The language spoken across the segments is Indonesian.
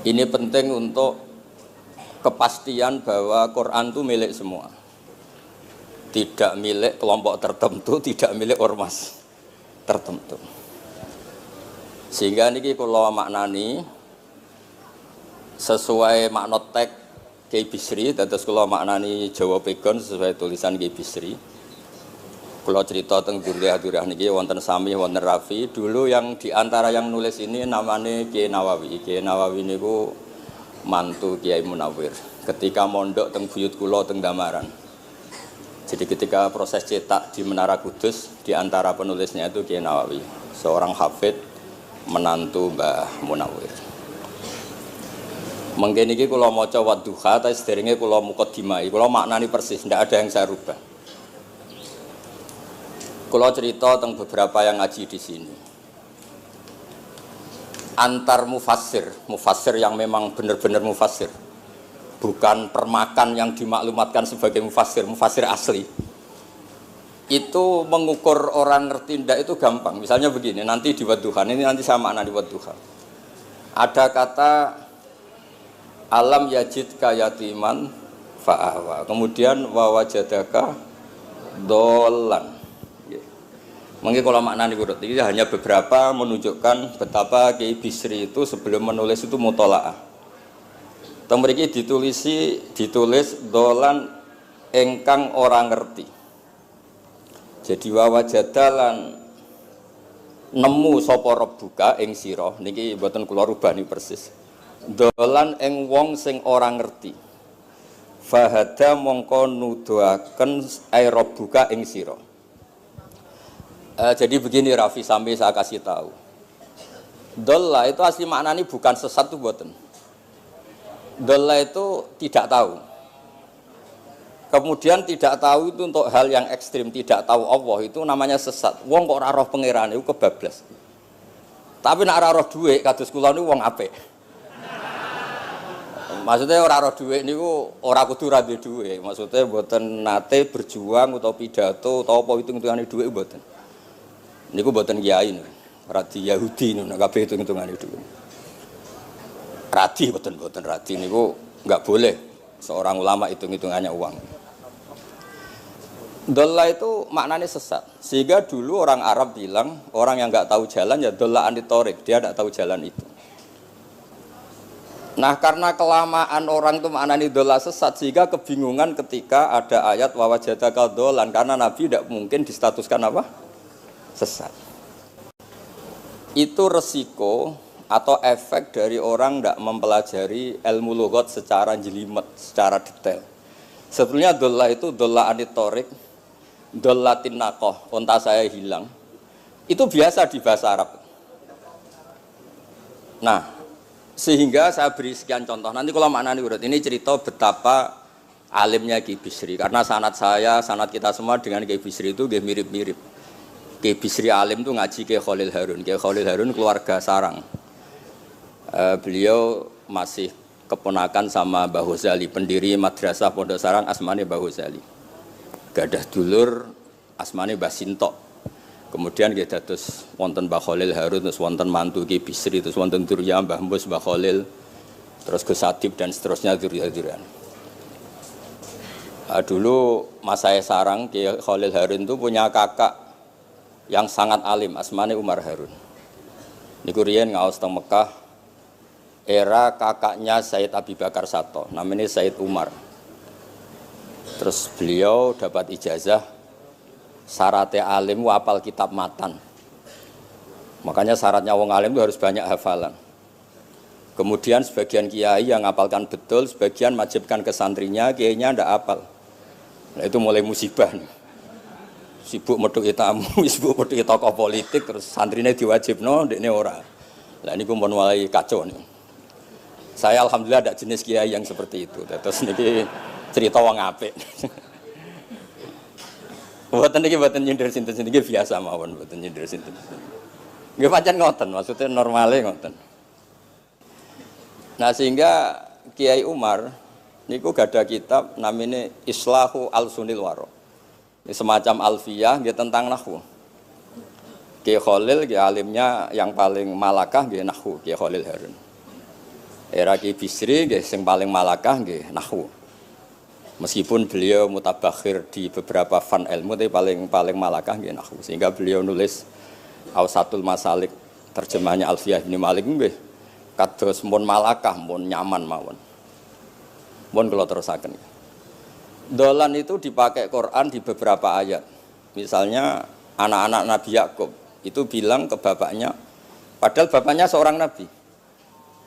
Ini penting untuk kepastian bahwa Quran itu milik semua. Tidak milik kelompok tertentu, tidak milik ormas tertentu. Sehingga niki kula maknani sesuai makna teks Kiai Bisri, dados kula maknani Jawa Pegon sesuai tulisan Kiai Bisri. Kula cerita teng Durriyah niki wonten Sami, wonten Rafi. Dulu yang diantara yang nulis ini namanya Kiai Nawawi. Kiai Nawawi niku mantu Kiai Munawir. Ketika mondok teng buyut kula teng Damaran. Jadi ketika proses cetak di Menara Kudus, diantara penulisnya itu Kiai Nawawi, seorang hafid menantu Mbah Munawir. Mengkene iki kula maca Wadduha, ta sederenge kula mukadimah. Kula maknani persis, ndak ada yang saya rubah. Kula cerita tentang beberapa yang ngaji di sini. Antar mufassir yang memang benar-benar mufassir, bukan permakan yang dimaklumatkan sebagai mufassir asli. Itu mengukur orang ngerti ndak itu gampang. Misalnya begini, nanti di Wadduha, ini nanti sama makna di Wadduha. Ada kata alam yajid kayatiman fa'awa. Kemudian wawajadaka dolan. Mungkin kalau maknanya urut ini hanya beberapa menunjukkan betapa Kiai Bisri itu sebelum menulis itu mutola'ah. Mriki ditulis dolan engkang orang ngerti. Jadi wawajadalan nemu sapa rabbuka ing sira niki mboten kula rubani persis. Dolan ing wong sing ora ngerti. Fahada mongko nuduhaken ai rabbuka ing sira. Jadi begini Rafi, sampai saya kasih tahu. Dolla itu asli maknanya bukan sesat itu boten. Dolla itu tidak tahu. Kemudian tidak tahu itu untuk hal yang ekstrim, tidak tahu Allah itu namanya sesat. Wong kok ora roh pangeran itu kebablas. Tapi nek ora roh dhuwit kados kula niku wong apik. Maksudnya ora roh dhuwit niku ora kudu ra duwe dhuwit. Maksudnya mboten nate berjuang utawa pidato utawa apa hitung-hitungane dhuwit mboten. Niku mboten kiai niku. Radi Yahudi niku nek kabeh hitung-hitungane dhuwit. Radi mboten radi niku enggak boleh seorang ulama hitung-hitungannya uang. Dolla itu maknanya sesat. Sehingga dulu orang Arab bilang orang yang enggak tahu jalan ya dolla anitorik, dia enggak tahu jalan itu. Nah karena kelamaan orang itu maknanya dolla sesat sehingga kebingungan ketika ada ayat wawajadaka dolan karena Nabi tidak mungkin distatuskan apa? Sesat. Itu resiko atau efek dari orang tidak mempelajari ilmu lughat secara jelimet, secara detail. Sebetulnya dolla itu dolla anitorik, dolla tinnakoh, onta saya hilang. Itu biasa di bahasa Arab. Nah, sehingga saya beri sekian contoh. Nanti kalau maknanya urut, ini cerita betapa alimnya Kiai Bisri. Karena sanad kita semua dengan Kiai Bisri itu mirip-mirip. Kiai Bisri alim itu ngaji Kiai Khalil Harun. Kiai Khalil Harun keluarga sarang. Beliau masih keponakan sama Mbah Ghazali, pendiri madrasah Pondok Sarang asmane Mbah Ghazali. Gadah dulur asmane Mbah Sintok. Kemudian kita terus wonten Mbah Khalil Harun, terus wonten mantu Kiai Bisri, terus wonten Durya Mbah Mus, Mbah Khalil, terus Gus Adib dan seterusnya Durya-Duryan. Dulu mas saya sarang Kiai Khalil Harun itu punya kakak yang sangat alim, asmane Umar Harun. Niku riyen ngaos teng Mekah, era kakaknya Said Abi Bakar Sato, namanya Said Umar. Terus beliau dapat ijazah syaratnya alim hafal kitab matan. Makanya syaratnya wong alim itu harus banyak hafalan. Kemudian sebagian kiai yang hafalkan betul, sebagian wajibkan ke santrinya, kiainya ndak hafal. Nah itu mulai musibah nih. Sibuk metuki tamu, sibuk metuki tokoh politik, terus santrinya diwajibno, dekne ora. Lah niku pun mulai kacau nih. Saya alhamdulillah ada jenis kiai yang seperti itu. Terus niki cerita wong apik. Mboten nyindir sinten-sinten iki biasa mawon, mboten nyindir sinten. Nggih pancen ngoten, maksudnya normale ngoten. Nah sehingga Kiai Umar niku gadah kitab namanya Islahu Al-Sunil Waro. Ini semacam alfiyah nggih tentang nahwu. Kiai Khalil nggih alimnya yang paling malakah nggih nahwu Kiai Khalil Harun. Era Ki Bisri nggih sing paling malakah nggih nahwu. Meskipun beliau mutabakhir di beberapa fan ilmu tapi paling malakah nggih nahwu. Sehingga beliau nulis Awsatul Masalik terjemahnya Alfiyah bin Malik nggih kados mun malakah mun nyaman mawon. Mun kula terusaken. Dolan itu dipakai Quran di beberapa ayat. Misalnya anak-anak Nabi Yakub itu bilang ke bapaknya, padahal bapaknya seorang nabi.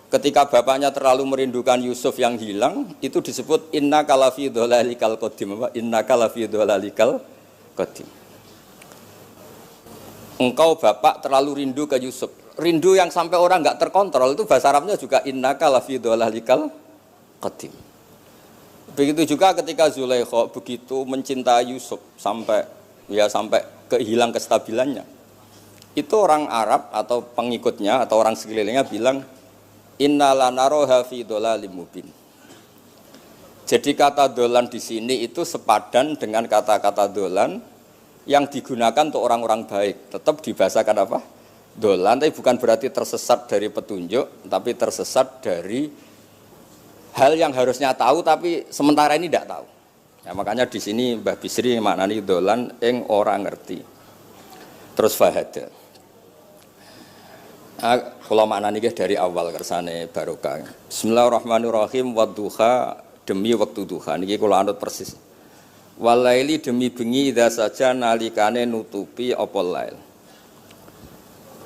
Ketika bapaknya terlalu merindukan Yusuf yang hilang, itu disebut inna kalafi dhalalikal qadim. Inna kalafi dhalalikal qadim. Engkau bapak terlalu rindu ke Yusuf. Rindu yang sampai orang enggak terkontrol itu bahasa Arabnya juga inna kalafi dhalalikal qadim. Begitu juga ketika Zulaikha begitu mencintai Yusuf sampai kehilang kestabilannya. Itu orang Arab atau pengikutnya atau orang sekelilingnya bilang inna lanaroha fi dhalalim mubin. Jadi kata dolan di sini itu sepadan dengan kata-kata dolan yang digunakan untuk orang-orang baik. Tetap dibahasakan apa? Dolan, tapi bukan berarti tersesat dari petunjuk, tapi tersesat dari hal yang harusnya tahu tapi sementara ini tidak tahu. Ya, makanya di sini Mbah Bisri maknani dolan ing orang ngerti. Terus fahada. Kula maknani nggih dari awal kersane barokah. Bismillahirrahmanirrahim wadduha demi waktu duha niki kula anut persis. Walaili demi bengi idza saja nalikane nutupi apa lail.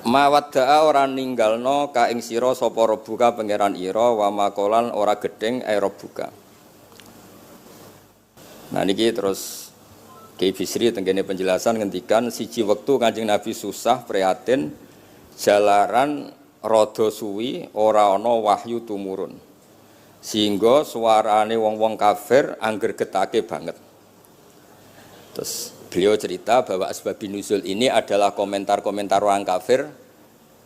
Mawadda'a ora ninggalno ka ing sira sapa rabbuka pangeran ira wa makolan ora gedeng rabbuka. Nah niki terus Ki Bisri tenggene penjelasan ngendikan siji wektu Kanjeng Nabi susah prihatin jalaran rada suwi ora ana wahyu tumurun. Sehingga suarane wong-wong kafir angger getake banget. Terus beliau cerita bahwa asbab nuzul ini adalah komentar-komentar orang kafir.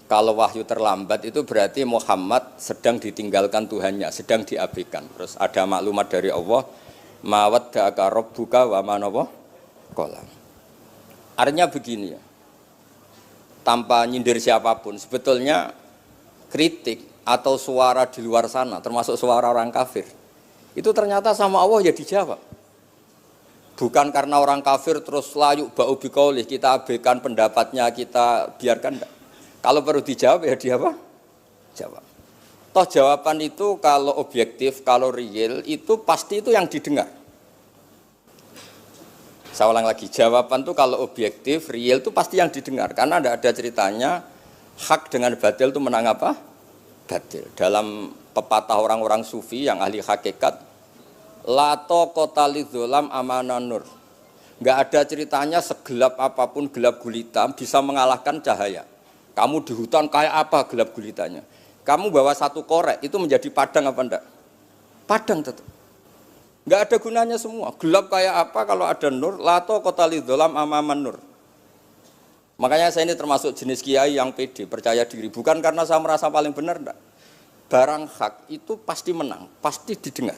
Kalau wahyu terlambat itu berarti Muhammad sedang ditinggalkan Tuhannya, sedang diabaikan. Terus ada maklumat dari Allah, mawaddaka rabbuka wa ma qala. Artinya begini ya. Tanpa nyindir siapapun, sebetulnya kritik atau suara di luar sana, termasuk suara orang kafir, itu ternyata sama Allah ya dijawab. Bukan karena orang kafir terus layuk ba'u biqaulih, kita abaikan pendapatnya, kita biarkan enggak. Kalau perlu dijawab ya dia apa? Jawab. Toh jawaban itu kalau objektif, kalau real, itu pasti itu yang didengar. Saya ulang lagi, jawaban itu kalau objektif, real itu pasti yang didengar. Karena tidak ada ceritanya hak dengan batil itu menang apa? Batil. Dalam pepatah orang-orang sufi yang ahli hakikat, lato kota lidzolam amanan nur. Nggak ada ceritanya segelap apapun gelap gulita bisa mengalahkan cahaya. Kamu di hutan kayak apa gelap gulitanya? Kamu bawa satu korek itu menjadi padang apa enggak? Padang tetap. Nggak ada gunanya semua. Gelap kayak apa kalau ada nur? Lato kota lidzolam amaman nur. Makanya saya ini termasuk jenis kiai yang pede, percaya diri. Bukan karena saya merasa paling benar, enggak. Barang hak itu pasti menang, pasti didengar.